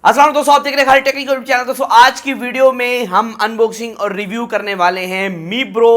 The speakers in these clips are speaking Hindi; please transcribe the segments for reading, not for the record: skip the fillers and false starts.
अस्सलाम दोस्तों, आप देख रहे हैं खाली टेक्निकल चैनल। दोस्तों आज की वीडियो में हम अनबॉक्सिंग और रिव्यू करने वाले हैं मीब्रो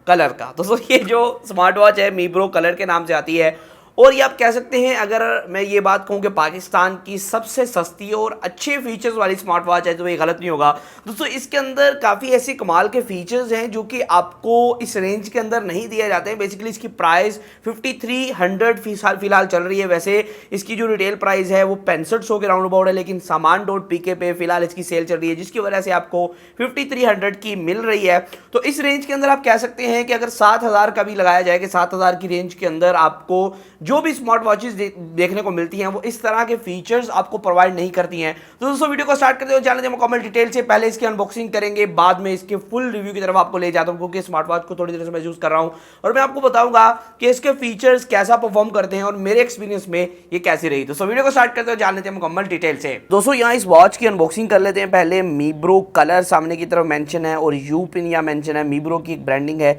कलर का। दोस्तों ये जो स्मार्ट वॉच है मीब्रो कलर के नाम से आती है और ये आप कह सकते हैं, अगर मैं ये बात कहूँ कि पाकिस्तान की सबसे सस्ती और अच्छे फीचर्स वाली स्मार्ट वॉच है तो ये गलत नहीं होगा। दोस्तों इसके अंदर काफ़ी ऐसे कमाल के फीचर्स हैं जो कि आपको इस रेंज के अंदर नहीं दिए जाते हैं। बेसिकली इसकी प्राइस 5300 फिलहाल चल रही है। वैसे इसकी जो रिटेल प्राइस है वो 6500 के राउंड अबाउट है, लेकिन सामान डॉट पीके पे फिलहाल इसकी सेल चल रही है जिसकी वजह से आपको 5300 की मिल रही है। तो इस रेंज के अंदर आप कह सकते हैं कि अगर 7000 का भी लगाया जाए कि 7000 की रेंज के अंदर आपको जो भी स्मार्ट वॉचेस देखने को मिलती हैं वो इस तरह के फीचर्स आपको प्रोवाइड नहीं करती हैं। तो दोस्तों वीडियो को स्टार्ट करते हो जानते हैं मुकम्मल डिटेल से। पहले इसकी अनबॉक्सिंग करेंगे, बाद में इसके फुल रिव्यू की तरफ आपको ले जाता हूं क्योंकि स्मार्ट वॉच को थोड़ी देर से मैं यूज कर रहा हूं और मैं आपको बताऊंगा कि इसके फीचर्स कैसा परफॉर्म करते हैं और मेरे एक्सपीरियंस में ये कैसी रही। दोस्तों वीडियो को स्टार्ट करते हो जान लेते हैं मुकम्मल डिटेल से। दोस्तों यहाँ इस वॉच की अनबॉक्सिंग कर लेते हैं। पहले मीब्रो कलर सामने की तरफ मेंशन है और यू पिन यहाँ मेंशन है। मीब्रो की एक ब्रांडिंग है,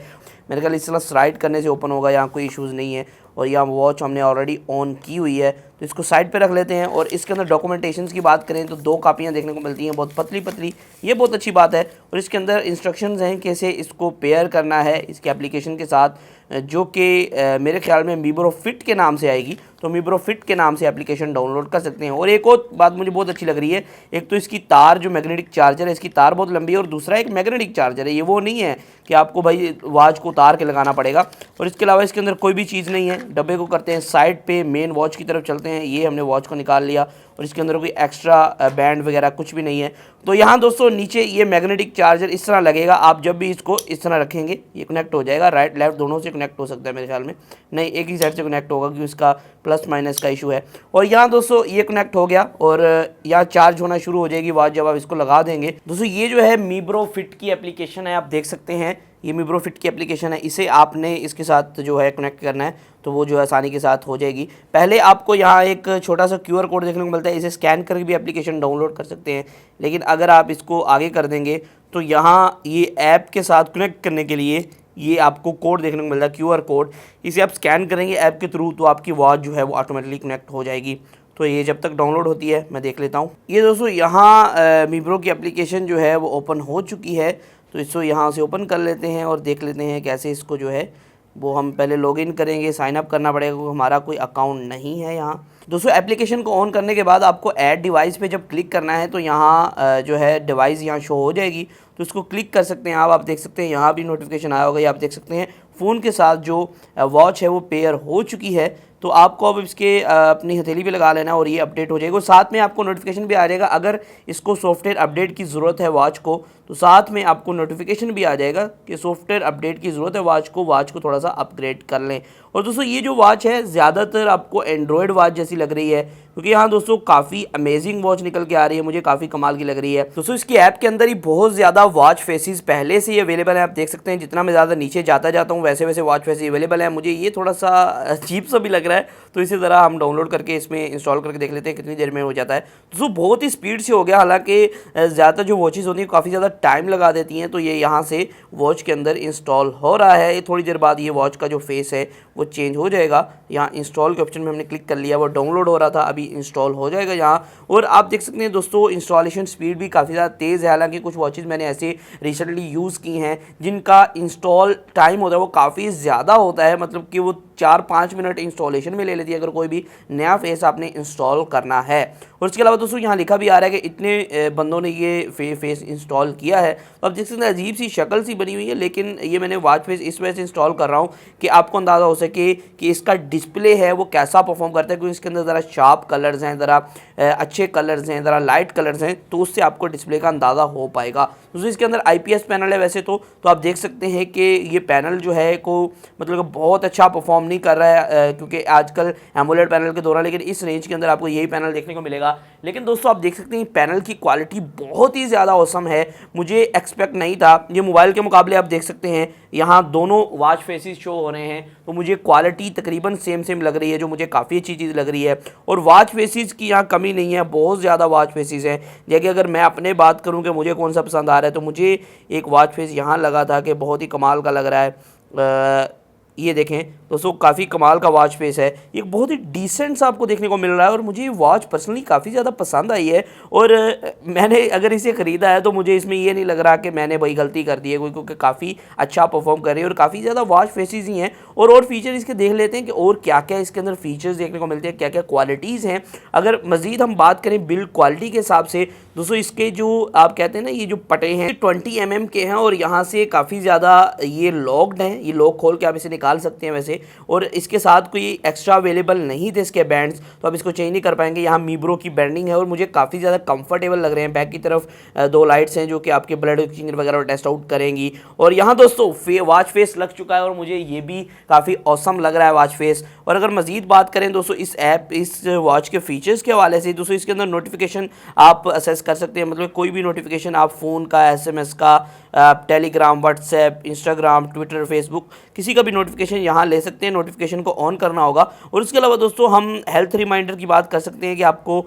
मेरे ख्याल इस तरह स्लाइड करने से ओपन होगा, यहाँ कोई इश्यूज़ नहीं है। और यहाँ वॉच हमने ऑलरेडी ऑन की हुई है तो इसको साइड पे रख लेते हैं। और इसके अंदर डॉक्यूमेंटेशंस की बात करें तो 2 कापियाँ देखने को मिलती हैं, बहुत पतली पतली, ये बहुत अच्छी बात है। और इसके अंदर इंस्ट्रक्शंस हैं कैसे इसको पेयर करना है इसके एप्लीकेशन के साथ, जो कि मेरे ख्याल में मीब्रो फिट के नाम से आएगी। तो मीब्रो फिट के नाम से एप्लीकेशन डाउनलोड कर सकते हैं। और एक और बात मुझे बहुत अच्छी लग रही है, एक तो इसकी तार जो मैग्नेटिक चार्जर है, इसकी तार बहुत लंबी है और दूसरा एक मैग्नेटिक चार्जर है। ये वो नहीं है कि आपको भाई वॉच को उतार के लगाना पड़ेगा। और इसके अलावा इसके अंदर कोई भी चीज़ नहीं है। डब्बे को करते हैं साइड पे, मेन वॉच की तरफ चलते हैं। ये हमने वॉच को निकाल लिया और इसके अंदर कोई एक्स्ट्रा बैंड वगैरह कुछ भी नहीं है। तो यहाँ दोस्तों नीचे ये मैग्नेटिक चार्जर इस तरह लगेगा, आप जब भी इसको इस तरह रखेंगे ये कनेक्ट हो जाएगा। राइट लेफ्ट दोनों से कनेक्ट हो सकता है मेरे ख्याल में, नहीं एक ही साइड से कनेक्ट होगा क्योंकि इसका प्लस माइनस का इशू है। और यहाँ दोस्तों ये कनेक्ट हो गया और यहाँ चार्ज होना शुरू हो जाएगी वॉच जब आप इसको लगा देंगे। दोस्तों ये जो है मीब्रो फिट की एप्लीकेशन है, आप देख सकते हैं ये मीब्रो फिट की एप्लीकेशन है। इसे आपने इसके साथ जो है कनेक्ट करना है तो वो जो है आसानी के साथ हो जाएगी। पहले आपको यहाँ एक छोटा सा QR कोड देखने को मिलता है, इसे स्कैन करके भी एप्लीकेशन डाउनलोड कर सकते हैं। लेकिन अगर आप इसको आगे कर देंगे तो यहाँ ये ऐप के साथ कनेक्ट करने के लिए ये आपको कोड देखने को मिलता है, QR कोड। इसे आप स्कैन करेंगे ऐप के थ्रू तो आपकी वॉच जो है वो ऑटोमेटिकली कनेक्ट हो जाएगी। तो ये जब तक डाउनलोड होती है मैं देख लेता हूँ। ये दोस्तों यहाँ मीब्रो की एप्लीकेशन जो है वो ओपन हो चुकी है, तो इसको यहाँ से ओपन कर लेते हैं और देख लेते हैं कैसे इसको जो है वो हम पहले लॉगिन करेंगे। साइन अप करना पड़ेगा क्योंकि हमारा कोई अकाउंट नहीं है यहाँ। दोस्तों एप्लीकेशन को ऑन करने के बाद आपको ऐड डिवाइस पे जब क्लिक करना है तो यहाँ जो है डिवाइस यहाँ शो हो जाएगी, तो इसको क्लिक कर सकते हैं आप देख सकते हैं यहाँ भी नोटिफिकेशन आया होगा। ये आप देख सकते हैं फ़ोन के साथ जो वॉच है वो पेयर हो चुकी है। तो आपको अब इसके अपनी हथेली पे लगा लेना और ये अपडेट हो जाएगा। और साथ में आपको नोटिफिकेशन भी आ जाएगा, अगर इसको सॉफ्टवेयर अपडेट की ज़रूरत है वॉच को तो साथ में आपको नोटिफिकेशन भी आ जाएगा कि सॉफ्टवेयर अपडेट की ज़रूरत है वॉच को थोड़ा सा अपग्रेड कर लें। और दोस्तों ये जो वॉच है ज़्यादातर आपको एंड्रॉयड वॉच जैसी लग रही है क्योंकि यहाँ दोस्तों काफ़ी अमेजिंग वॉच निकल के आ रही है, मुझे काफ़ी कमाल की लग रही है। दोस्तों इसकी ऐप के अंदर ही बहुत ज़्यादा वॉच फेसेस पहले से ही अवेलेबल है, आप देख सकते हैं। जितना मैं ज़्यादा नीचे जाता हूँ वैसे वैसे वॉच फेसेस अवेलेबल है। मुझे ये थोड़ा सा अजीब सा भी लग रहा है, तो इसी तरह हम डाउनलोड करके इसमें इंस्टॉल करके देख लेते हैं कितनी देर में हो जाता है। दोस्तों बहुत ही स्पीड से हो गया, हालांकि ज़्यादातर जो वॉचेस होती हैं काफ़ी ज़्यादा टाइम लगा देती हैं। तो ये यहाँ से वॉच के अंदर इंस्टॉल हो रहा है। ये थोड़ी देर बाद ये वॉच का जो फेस है वो चेंज हो जाएगा। यहाँ इंस्टॉल के ऑप्शन में हमने क्लिक कर लिया, वो डाउनलोड हो रहा था, अभी इंस्टॉल हो जाएगा यहाँ। और आप देख सकते हैं दोस्तों इंस्टॉलेशन स्पीड भी काफ़ी ज़्यादा तेज़ है। हालांकि कुछ वॉचेस मैंने ऐसे रिसेंटली यूज़ की हैं जिनका इंस्टॉल टाइम होता है वो काफ़ी ज़्यादा होता है, मतलब कि वो 4-5 मिनट इंस्टॉलेशन में ले लेती है अगर कोई भी नया फेस आपने इंस्टॉल करना है। और इसके अलावा दोस्तों यहाँ लिखा भी आ रहा है कि इतने बंदों ने ये फेस इंस्टॉल किया है। तो आप देख सकते हैं अजीब सी शक्ल सी बनी हुई है, लेकिन ये मैंने वॉच फेस इस वजह से इंस्टॉल कर रहा हूँ कि आपको अंदाज़ा हो सके कि इसका डिस्प्ले है वो कैसा परफॉर्म करता है, क्योंकि इसके अंदर ज़रा शार्प कलर्स हैं, ज़रा अच्छे कलर्स हैं, ज़रा लाइट कलर्स हैं, तो उससे आपको डिस्प्ले का अंदाज़ा हो पाएगा। दोस्तों इसके अंदर IPS पैनल है वैसे तो आप देख सकते हैं कि ये पैनल जो है को मतलब बहुत अच्छा परफॉर्म नहीं कर रहा है क्योंकि आजकल एमोलेड पैनल के दौरान, लेकिन इस रेंज के अंदर आपको यही पैनल देखने को मिलेगा। लेकिन दोस्तों आप देख सकते हैं पैनल की क्वालिटी बहुत ही ज़्यादा औसम है, मुझे एक्सपेक्ट नहीं था। ये मोबाइल के मुकाबले आप देख सकते हैं यहाँ दोनों वॉच फेसेस शो हो रहे हैं, तो मुझे क्वालिटी तकरीबन सेम लग रही है, जो मुझे काफ़ी अच्छी चीज़ लग रही है। और वॉच फेसेस की यहाँ कमी नहीं है, बहुत ज़्यादा वॉच फेसेस हैं। जैसे अगर मैं अपने बात करूँ कि मुझे कौन सा पसंद आ रहा है, तो मुझे एक वॉच फेस यहाँ लगा था कि बहुत ही कमाल का लग रहा है। ये देखें दोस्तों, काफ़ी कमाल का वॉच फेस है, ये बहुत ही डिसेंट सा आपको देखने को मिल रहा है और मुझे ये वॉच पर्सनली काफ़ी ज़्यादा पसंद आई है। और मैंने अगर इसे ख़रीदा है तो मुझे इसमें ये नहीं लग रहा कि मैंने भाई गलती कर दी है कोई, क्योंकि काफ़ी अच्छा परफॉर्म कर रही है और काफ़ी ज़्यादा वॉच फेसेस ही हैं। और फीचर इसके देख लेते हैं कि और क्या क्या इसके अंदर फीचर्स देखने को मिलते हैं, क्या क्या क्वालिटीज़ हैं। अगर मज़ीद हम बात करें बिल्ड क्वालिटी के हिसाब से दोस्तों, इसके जो आप कहते हैं ना, ये जो पटे हैं 20 mm के हैं और यहाँ से काफ़ी ज़्यादा ये लॉक्ड हैं, ये लॉक खोल के आप इसे निकाल सकते हैं वैसे। और इसके साथ कोई एक्स्ट्रा अवेलेबल नहीं थे इसके बैंड्स, तो आप इसको चेंज नहीं कर पाएंगे। यहाँ मीब्रो की बैंडिंग है और मुझे काफ़ी ज़्यादा कंफर्टेबल लग रहे हैं। बैक की तरफ दो लाइट्स हैं जो कि आपके ब्लड ऑक्सीजन वगैरह टेस्ट आउट करेंगी। और यहाँ दोस्तों वॉच फेस लग चुका है और मुझे ये भी काफ़ी ऑसम लग रहा है वॉच फेस। और अगर मज़ीद बात करें दोस्तों इस वॉच के फीचर्स के हवाले से, दोस्तों इसके अंदर नोटिफिकेशन आप असेस कर सकते हैं, मतलब कोई भी नोटिफिकेशन आप फ़ोन का, SMS का, Telegram, WhatsApp, Instagram, Twitter, Facebook, किसी का भी नोटिफिकेशन यहाँ ले सकते हैं। नोटिफिकेशन को ऑन करना होगा। और इसके अलावा दोस्तों हम हेल्थ रिमाइंडर की बात कर सकते हैं कि आपको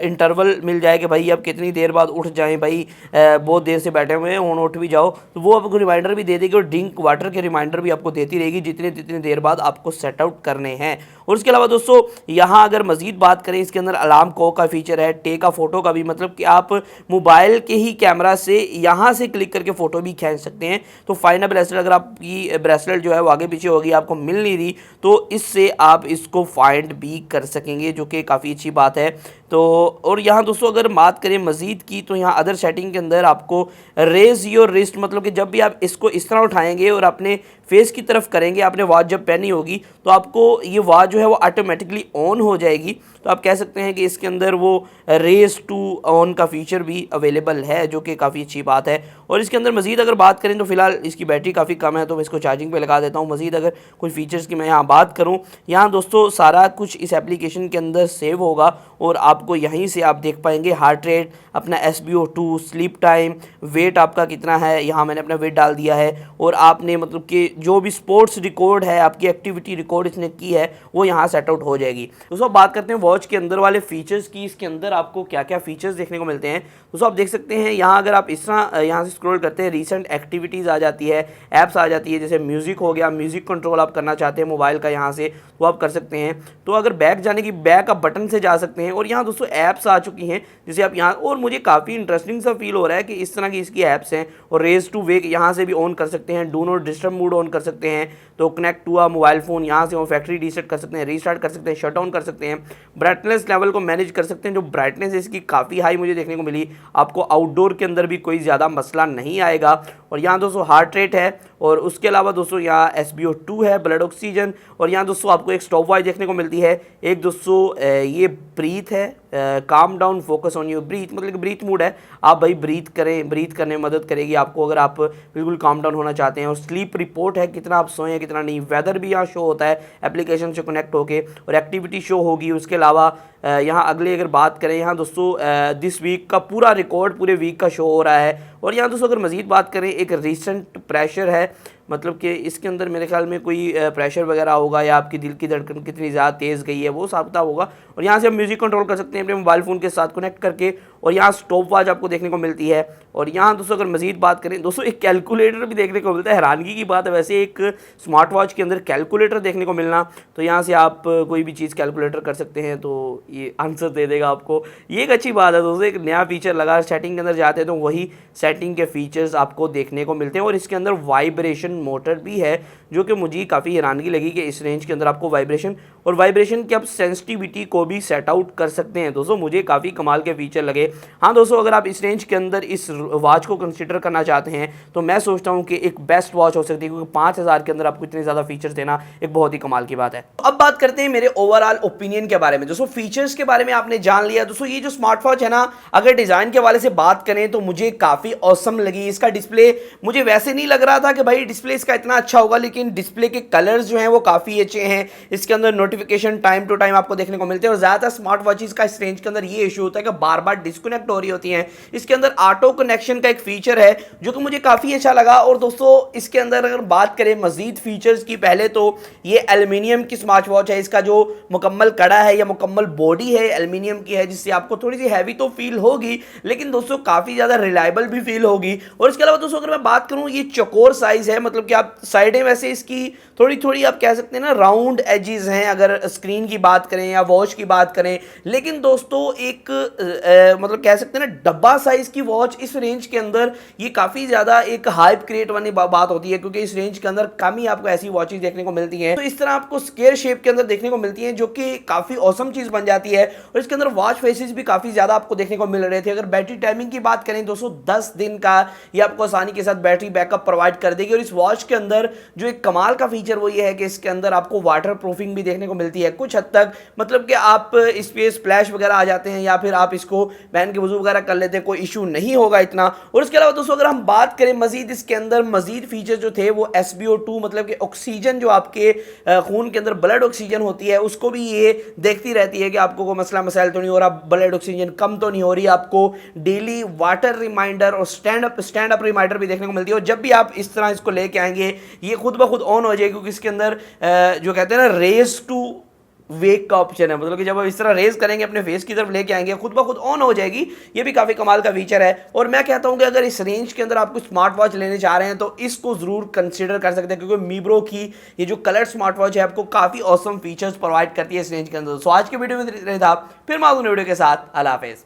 इंटरवल मिल जाए कि भाई आप कितनी देर बाद उठ जाएं, भाई बहुत देर से बैठे हुए हैं उठ भी जाओ, तो वो आपको रिमाइंडर भी दे देगी। और ड्रिंक वाटर के रिमाइंडर भी आपको देती रहेगी जितने जितनी देर बाद आपको सेट आउट करने हैं। और इसके अलावा दोस्तों यहाँ अगर मज़ीद बात करें, इसके अंदर अलार्म क्लॉक का फीचर है, टेक आ फोटो का भी, मतलब कि आप मोबाइल के ही कैमरा से यहाँ से क्लिक करके फ़ोटो भी खींच सकते हैं। तो फाइनल ब्रेसलेट, अगर आपकी ब्रेसलेट जो है वो आगे पीछे होगी, आपको मिल नहीं रही, तो इससे आप इसको फाइंड भी कर सकेंगे, जो कि काफ़ी अच्छी बात है। तो और यहाँ दोस्तों अगर बात करें मज़ीद की, तो यहाँ अदर सेटिंग के अंदर आपको रेज योर रिस्ट, मतलब कि जब भी आप इसको इस तरह उठाएंगे और अपने फेस की तरफ करेंगे, आपने वॉच जब पहनी होगी तो आपको ये वॉच जो है वो ऑटोमेटिकली ऑन हो जाएगी। तो आप कह सकते हैं कि इसके अंदर वो रेस टू ऑन का फीचर भी अवेलेबल है, जो कि काफ़ी अच्छी बात है। और इसके अंदर मज़ीद अगर बात करें तो फिलहाल इसकी बैटरी काफ़ी कम है, तो मैं इसको चार्जिंग पे लगा देता हूँ। मज़ीद अगर कुछ फीचर्स की मैं यहाँ बात करूँ, यहाँ दोस्तों सारा कुछ इस एप्लीकेशन के अंदर सेव होगा और आपको यहीं से आप देख पाएंगे हार्ट रेट, अपना SpO2, स्लीप टाइम, वेट आपका कितना है, यहाँ मैंने अपना वेट डाल दिया है। और आपने मतलब कि जो भी स्पोर्ट्स रिकॉर्ड है, आपकी एक्टिविटी रिकॉर्ड इसने की है, वो यहाँ सेट आउट हो जाएगी। दोस्तों बात करते हैं वॉच के अंदर वाले फीचर्स की, इसके अंदर आपको क्या क्या फीचर्स देखने को मिलते हैं। दोस्तों आप देख सकते हैं यहाँ अगर आप इस तरह यहाँ से स्क्रॉल करते हैं, रीसेंट एक्टिविटीज़ आ जाती है, ऐप्स आ जाती है, जैसे म्यूज़िक हो गया, म्यूज़िक कंट्रोल आप करना चाहते हैं मोबाइल का यहाँ से, वो आप कर सकते हैं। तो अगर बैक जाने की, बैक आप बटन से जा सकते हैं। और यहाँ दोस्तों ऐप्स आ चुकी हैं जैसे आप यहाँ, और मुझे काफ़ी इंटरेस्टिंग सा फील हो रहा है कि इस तरह की इसकी ऐप्स हैं। और रेज टू वेक यहाँ से भी ऑन कर सकते हैं, do not disturb mode on कर सकते हैं, तो connect to a mobile phone यहाँ से वो फैक्ट्री रीसेट कर सकते हैं, रीस्टार्ट कर सकते हैं, शट डाउन कर सकते हैं, ब्राइटनेस लेवल को मैनेज कर सकते हैं। जो ब्राइटनेस है इसकी काफ़ी हाई मुझे देखने को मिली, आपको आउटडोर के अंदर भी कोई ज़्यादा मसला नहीं आएगा। और यहाँ दोस्तों हार्ट रेट है, और उसके अलावा दोस्तों यहाँ SpO2 है, ब्लड ऑक्सीजन। और यहाँ दोस्तों आपको एक स्टॉप वॉच देखने को मिलती है। एक दोस्तों ये ब्रीथ है, calm down, focus on your breathe, मतलब कि ब्रीथ मोड है, आप भाई ब्रीथ करें, ब्रीथ करने में मदद करेगी आपको अगर आप बिल्कुल काम डाउन होना चाहते हैं। और स्लीप रिपोर्ट है, कितना आप सोए हैं कितना नहीं, वेदर भी यहाँ शो होता है एप्लीकेशन से कनेक्ट होके, और एक्टिविटी शो होगी। उसके अलावा यहाँ अगले अगर बात करें, यहाँ दोस्तों दिस वीक का पूरा रिकॉर्ड पूरे वीक का शो हो रहा है। और यहाँ दोस्तों अगर मज़ीद बात करें, एक रिसेंट प्रेशर है, मतलब कि इसके अंदर मेरे ख्याल में कोई प्रेशर वगैरह होगा या आपकी दिल की धड़कन कितनी ज़्यादा तेज़ गई है वो साबिता होगा। और यहाँ से हम म्यूज़िक कंट्रोल कर सकते हैं अपने मोबाइल फ़ोन के साथ कनेक्ट करके। और यहाँ स्टॉप वॉच आपको देखने को मिलती है। और यहाँ दोस्तों अगर मज़ीद बात करें, दोस्तों एक कैलकुलेटर भी देखने को मिलता है। हैरानगी की बात है वैसे एक स्मार्ट वॉच के अंदर कैलकुलेटर देखने को मिलना, तो यहाँ से आप कोई भी चीज़ कैलकुलेटर कर सकते हैं, तो ये आंसर दे देगा आपको। ये एक अच्छी बात है दोस्तों, एक नया फीचर लगा। सेटिंग के अंदर जाते हैं तो वही सेटिंग के फीचर्स आपको देखने को मिलते हैं। और इसके अंदर वाइब्रेशन मोटर भी है, जो कि मुझे काफ़ी हैरानगी लगी कि इस रेंज के अंदर आपको वाइब्रेशन की आप सेंसिटिविटी को भी सेट आउट कर सकते हैं। दोस्तों मुझे काफ़ी कमाल के फीचर लगे। हाँ दोस्तों, अगर आप इस रेंज के अंदर इस वॉच को कंसिडर करना चाहते हैं तो मैं सोचता हूँ कि एक बेस्ट वॉच हो सकती है, क्योंकि 5000 के अंदर आपको इतने ज़्यादा फीचर्स देना एक बहुत ही कमाल की बात है। अब बात करते हैं मेरे ओवरऑल ओपिनियन के बारे में। दोस्तों फीचर्स के बारे में आपने जान लिया। दोस्तों ये जो स्मार्ट वॉच है ना, अगर डिज़ाइन के हवाले से बात करें तो मुझे काफ़ी ऑसम लगी। इसका डिस्प्ले मुझे वैसे नहीं लग रहा था कि भाई डिस्प्ले इसका इतना अच्छा होगा, लेकिन डिस्प्ले के कलर्स जो हैं वो काफ़ी अच्छे हैं। इसके अंदर नोटिफिकेशन टाइम टू टाइम आपको देखने को मिलते हैं। और ज़्यादातर स्मार्ट वॉचेस का इस रेंज के अंदर ये इशू होता है कि बार बार डिस्कनेक्ट हो रही होती हैं। इसके अंदर ऑटो कनेक्शन का एक फीचर है जो कि मुझे काफ़ी अच्छा लगा। और दोस्तों इसके अंदर अगर बात करें मजीद फीचर्स की, पहले तो ये एल्युमिनियम की स्मार्ट वॉच है। इसका जो मुकम्मल कड़ा है या मुकम्मल बॉडी है एल्युमिनियम की है, जिससे आपको थोड़ी सी हैवी तो फील होगी, लेकिन दोस्तों काफ़ी ज़्यादा रिलायबल भी फील होगी। और इसके अलावा दोस्तों अगर मैं बात करूँ, ये चौकोर साइज़ है, मतलब कि आप साइडें वैसे इसकी थोड़ी थोड़ी आप कह सकते हैं ना राउंड एजेस हैं अगर स्क्रीन की बात करें या वॉच की बात करें। लेकिन दोस्तों एक मतलब कह सकते हैं ना डब्बा साइज की वॉच इस रेंज के अंदर ये काफ़ी ज़्यादा एक हाइप क्रिएट वाली बात होती है, क्योंकि इस रेंज के अंदर कम ही आपको ऐसी वॉचेज देखने को मिलती हैं। तो इस तरह आपको स्क्वायर शेप के अंदर देखने को मिलती है जो कि काफ़ी औसम चीज़ बन जाती है। और इसके अंदर वॉच फेसेस भी काफ़ी ज़्यादा आपको देखने को मिल रहे थे। अगर बैटरी टाइमिंग की बात करें दोस्तों 10 दिन का ये आपको आसानी के साथ बैटरी बैकअप प्रोवाइड कर देगी। और इस वॉच के अंदर जो एक कमाल का फीचर वो ये है कि इसके अंदर आपको वाटर प्रूफिंग भी देखने को मिलती है कुछ हद तक, मतलब कि आप इस पे स्प्लैश वगैरह आ जाते हैं या फिर आप इसको पहन के वजू वगैरह कर लेते हैं, कोई इशू नहीं होगा इतना। और इसके अलावा दोस्तों अगर हम बात करें मजीद इसके अंदर मजीद फीचर जो थे वो SpO2 मतलब कि ऑक्सीजन जो आपके खून के अंदर ब्लड ऑक्सीजन होती है उसको भी ये देखती रहती है कि आपको कोई मसला मसाइल तो नहीं हो रहा, ब्लड ऑक्सीजन कम तो नहीं हो रही। आपको डेली वाटर रिमाइंडर और स्टैंड अप रिमाइंडर भी देखने को मिलती है। और जब भी आप इस तरह इसको लेके आएंगे ये खुद ब खुद ऑन हो जाएगी, क्योंकि इसके अंदर जो कहते हैं ना रेज टू वेक का ऑप्शन है, मतलब कि जब आप इस तरह रेज करेंगे अपने फेस की तरफ लेके आएंगे खुद ब खुद ऑन हो जाएगी। ये भी काफ़ी कमाल का फीचर है। और मैं कहता हूं कि अगर इस रेंज के अंदर आप कुछ स्मार्ट वॉच लेने चाह रहे हैं तो इसको जरूर कंसीडर कर सकते हैं, क्योंकि मीब्रो की ये जो कलर स्मार्ट वॉच है आपको काफ़ी ऑसम फीचर्स प्रोवाइड करती है इस रेंज के अंदर। सो आज के वीडियो में था, फिर मैं वीडियो के साथ अल्लाह हाफिज़।